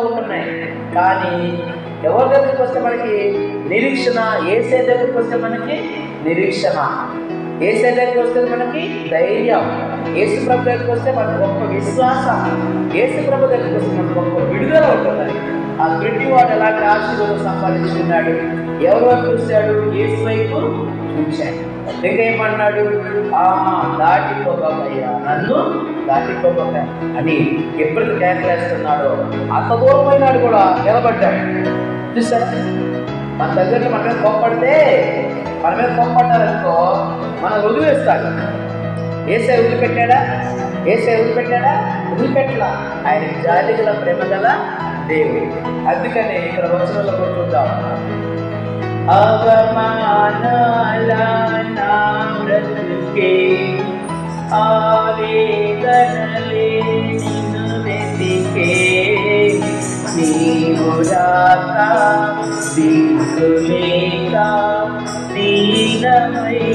ఉంటున్నాయి. కానీ ఎవరి దగ్గరికి వస్తే మనకి నిరీక్షణ, యేసే దగ్గరికి వస్తే మనకి నిరీక్షణ, యేసే దగ్గరికి వస్తే మనకి ధైర్యం, యేసు ప్రభు దగ్గరికి వస్తే మనకు గొప్ప విశ్వాసం, యేసు ప్రభు దగ్గరికి వస్తే మనకు గొప్ప విడుదల ఉంటుంది. ఆ గుడ్డివాడు ఎలాంటి ఆశీర్వాదం సంపాదించుకున్నాడు? ఎవరి వైపు చూశాడు? యేసు వైపు చూశాడు. ఇంకేమన్నాడు? దాటిపోబోయ్యా, నన్ను దాటిపోబోయా అని ఎప్పటికి కేకలేస్తున్నాడో అంత దూరమైనాడు కూడా నిలబడ్డాడు. చూసారా, మన దగ్గర మన మీద కోప్పడితే, మన మీద కోప్పడ్డారనుకో మనం వదిలివేస్తాడు. యేసే వదిలిపెట్టాడా? వదిలిపెట్టలా. ఆయన జాలి గల ప్రేమ గల దేవుడు. అందుకని ఇక్కడ వచనంలో కొట్టుకుంటాం, అవమానాల నా బ్రతుకే ఆవేదనలే నిన్ను వెతికే, నీవు రాక దిక్కులేక దీనమైపోయే,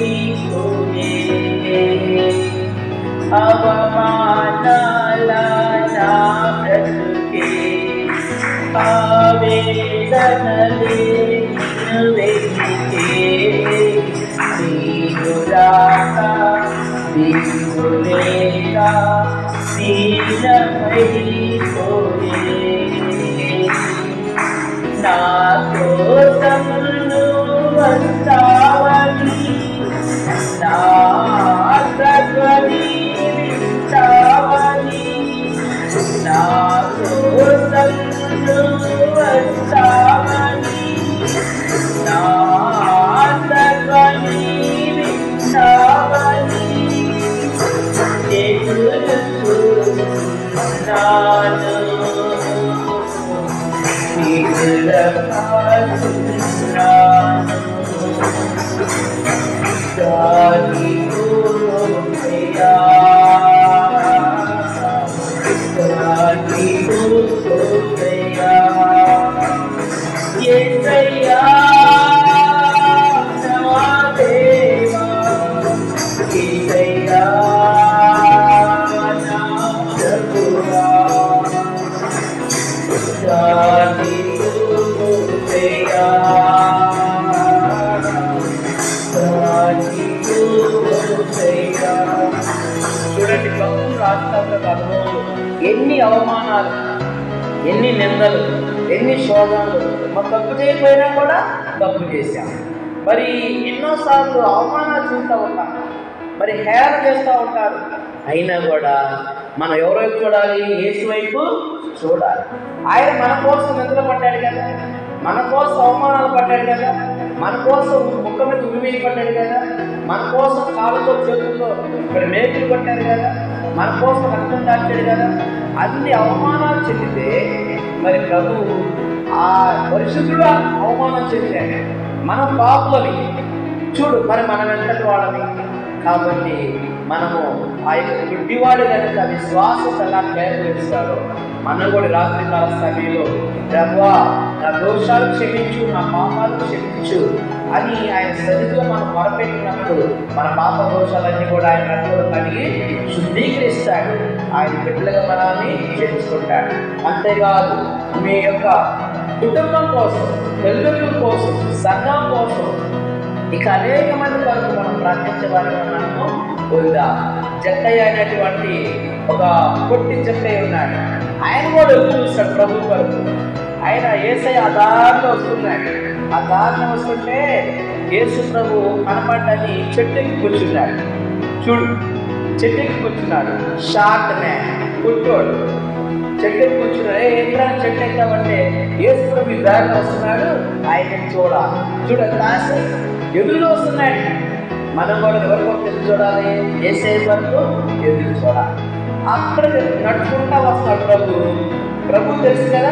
అవమానాల నా బ్రతుకే ఆవేదనలే నిన్ను వెతికే, నీవు రాక దిక్కులేక దీనమైపోయే, నా కోసం నువ్వు వస్తావని, నా ఆశని వింటావని, నా కోసం నువ్వు వస్తావని, నా ఆశని వింటావని ఎదురుచున్నాను, నిలబడుతున్నాను, దానికోసమయ్యా, దానికోసమయ్యా, యేసయ్యా నా దేవా, యేసయ్యా నా ప్రభువా, దానికోసమయ్యా, దానికోసమయ్యా. చూడండి, ప్రభువు రాష్ట్రాల అనుభవంలో ఎన్ని అవమానాలు, ఎన్ని నిందలు, ఎన్ని శోధనలు. మనం తప్పు చేయకపోయినా కూడా తప్పు చేశాం. మరి ఎన్నోసార్లు అవమానాలు చూస్తూ ఉంటాం, మరి హేళన చేస్తూ ఉంటారు. అయినా కూడా మనం ఎవరి వైపు చూడాలి? యేసు వైపు చూడాలి. ఆయన మన కోసం నిద్ర పడ్డాడు కదా, మన కోసం అవమానాలు పడ్డాడు కదా, మన కోసం ముఖం మీద ఉరివేయి పడ్డాడు కదా, మన కోసం కాళ్ళతో చేతులతో ఇక్కడ మేకులు పట్టాడు కదా, మన కోసం రక్తం దాచాడు కదా. అన్ని అవమానాలు చెందితే మరి ప్రభువు ఆ పరిశుద్ధుడు అవమానం చెందాడు. మన పాపులని చూడు, మరి మనం ఎంతటి వాళ్ళని. కాబట్టి మనము ఆ యొక్క గుడ్డివాడు కనుక విశ్వాసం ఎలా కేటాయిస్తాడో మనం కూడా రాత్రికాల సమయంలో ప్రభువా నా దోషాలు క్షమించు, నా పాపాలు క్షమించు అని ఆయన సన్నిధిలో మనం మొరపెట్టినప్పుడు మన పాప దోషాలన్నీ కూడా ఆయన రక్తంలో కడిగి శుద్ధీకరిస్తాడు. ఆయన బిడ్డలుగా మనల్ని చేర్చుకుంటాడు. అంతేకాదు మీ యొక్క కుటుంబం కోసం, తల్లిదండ్రుల కోసం, సంఘం కోసం, ఇక అనేక మంది వరకు మనం ప్రార్థించవాలని మనము ఉందా. జక్కయ్య అనేటువంటి ఒక పొట్టి జక్కయ్య ఉన్నాడు. ఆయన కూడా ఎదురు చూస్తాడు ప్రభు వరకు. ఆయన యేసయ్య ఆ దారిలో వస్తున్నాడు. ఆ దారిలో వస్తుంటే యేసు ప్రభు కనపడ్డని చెట్టుకి కూర్చున్నాడు. చూడు, చెట్టుకి కూర్చున్నాడు. షార్ట్ మ్యాన్, పుట్టోడు చెట్టుకి కూర్చున్నాడు. ఎక్కడైనా చెట్టు ఎక్కామంటే యేసు ప్రభు ఈ దారిలో వస్తున్నాడు, ఆయన చూడాలి కాశ ఎదురులో వస్తున్నాడు. మనం కూడా ఎవరికో ఎదురు చూడాలి? యేసయ్య వరకు ఎదురు చూడాలి. అక్కడ నడుచుకుంటా వస్తాడు ప్రభు తెలుసు కదా,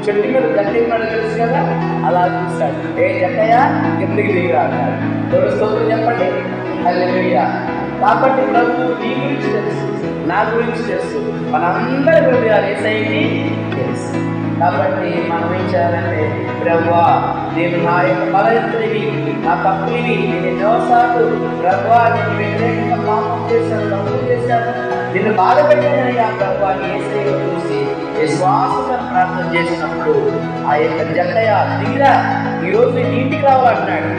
చెట్టు మీద జక్కయ్య ఉన్నాడు తెలుసు కదా. అలా చూస్తాడు, ఏ జక్కయ్య ఎందుకు దిగిరా అన్నాడు. ఎవరు స్తోత్రం చెప్పండి, హల్లెలూయా. కాబట్టి ప్రభు నీ గురించి తెలుసు, నా గురించి తెలుసు, మనందరి గురించి యేసయ్యకి తెలుసు. కాబట్టి మనం ఏం చేయాలంటే, ప్రభువా నేను నా యొక్క బలహీనతని, నా తప్పుని నేను ఎన్నోసార్లు ప్రభువా నేను వ్యతిరేకంగా పాపం చేశాను, తప్పు చేశాను, నిన్ను బాధ పెట్టానయ్యా ప్రభువా యేసయ్య చూసి విశ్వాసంగా ప్రార్థన చేసినప్పుడు ఆ యొక్క జక్కయ్య దిగిరా, ఈరోజు నీ ఇంటికి రావాలంటున్నాడు.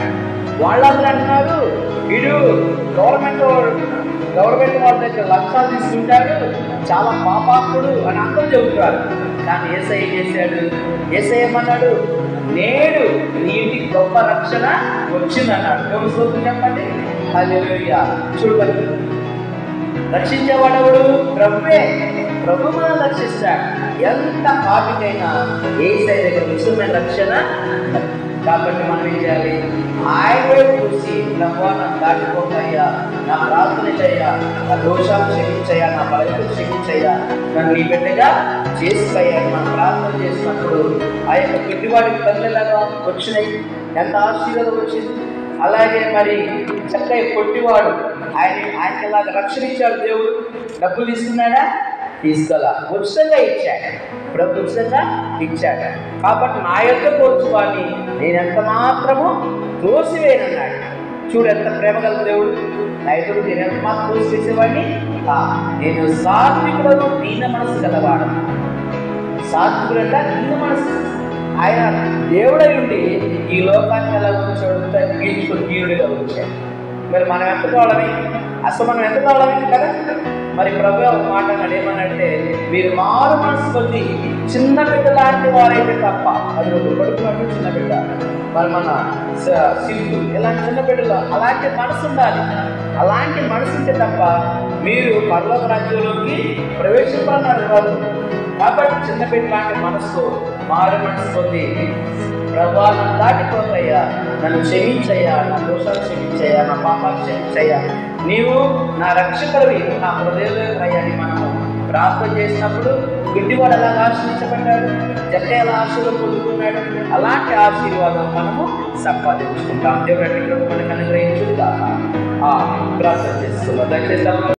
వాళ్ళందరూ అంటున్నారు, వీడు గవర్నమెంట్ వాళ్ళ దగ్గర లక్షాలు తీసుకుంటాడు, చాలా పాపాత్ముడు అని అందరూ చెబుతారు. కానీ యేసయ్య ఏం చేశాడు? యేసయ్య ఏమన్నాడు? నేడు నీ ఇంటికి గొప్ప రక్షణ వచ్చిందన్నాడు. ఎవరు స్తోత్రం చెప్పండి. హల్లెలూయా. చూడండి, రక్షించేవాడెవడు? ప్రభువే. ప్రభు మనం రక్షిస్తాడు. ఎంత పాపికైనా యేసయ్య దగ్గర ఉచితమైన రక్షణ. కాబట్టి మనం ఏం చేయాలి? ఆయన చూసి ప్రభువా నన్ను దాటిపోతాయ్యా, నా ప్రార్థన చెయ్యా, నా దోషాలు క్షమించయ్యా, నా బలహీనతలు క్షమించయ్యా, నన్ను నీ బిడ్డగా చేసుకోయ్యా మనం ప్రార్థన చేసినప్పుడు ఆ యొక్క పెట్టుబడికి పల్లెలాగా వచ్చినాయి. ఎంత ఆశీర్వాదం వచ్చింది. అలాగే మరి చక్కగా పొట్టివాడు ఆయనకి ఇలాగ రక్షణ ఇచ్చాడు దేవుడు. డబ్బులు తీసుకున్నాడా? తీసుకోలా, ఉచితంగా ఇచ్చాడు. ప్రభు ఉచితంగా ఇచ్చాడు. కాబట్టి నా యొక్క కోర్చువాడిని నేను ఎంత మాత్రము తోసివేయనన్నాడు. చూడు ఎంత ప్రేమ గల దేవుడు. నా ఎదురు నేను ఎంత మాత్రం తోసివేసేవాడిని, నేను సాత్వికులను దీన మనసు గలవాడు. సాత్వికుడు అంటే దీన మనసు. ఆయన దేవుడై ఉండి ఈ లోకాన్ని ఎలా వచ్చాడు? తగ్గించుకుని దీనుడిగా వచ్చాడు. మరి మనం ఎంత కావాలని, అసలు మనం ఎంత కావాలని కదా. మరి ప్రభు ఒక మాట అన్నాడు, ఏమనంటే మీరు మారు మనసు పొంది చిన్న బిడ్డ లాంటి వారైతే తప్ప. అది ఒక కొడుకున్నట్టు చిన్న బిడ్డ, మరి మన శిల్పు ఇలాంటి చిన్న బిడ్డలు అలాంటి మనసు ఉండాలి. అలాంటి మనసు ఉంటే తప్ప మీరు పర్వత రాజ్యంలోకి ప్రవేశించాలన్నారు వాళ్ళు. కాబట్టి చిన్న బిడ్డ లాంటి మనసు మారు మనసు పొంది ప్రభువా నన్ను దాటిపోతాయ్యా, నన్ను క్షమించయ్యా, నా దోషాలు క్షమించయ్యా, నా పాపాలు క్షమించయ్యా, నీవు నా రక్షకుడివి, నా హృదయంలో అని మనము ప్రార్థన చేసినప్పుడు గుడ్డివాడు ఎలా ఆశీర్వదించబడ్డాడు, జక్క ఎలా ఆశీర్వాదం పొందుకున్నాడు, అలాంటి ఆశీర్వాదం మనము సంపాదించుకుంటాం. దేవుడు మనకు అనుగ్రహించుగా ప్రార్థన చేస్తున్నాం. దయచేసి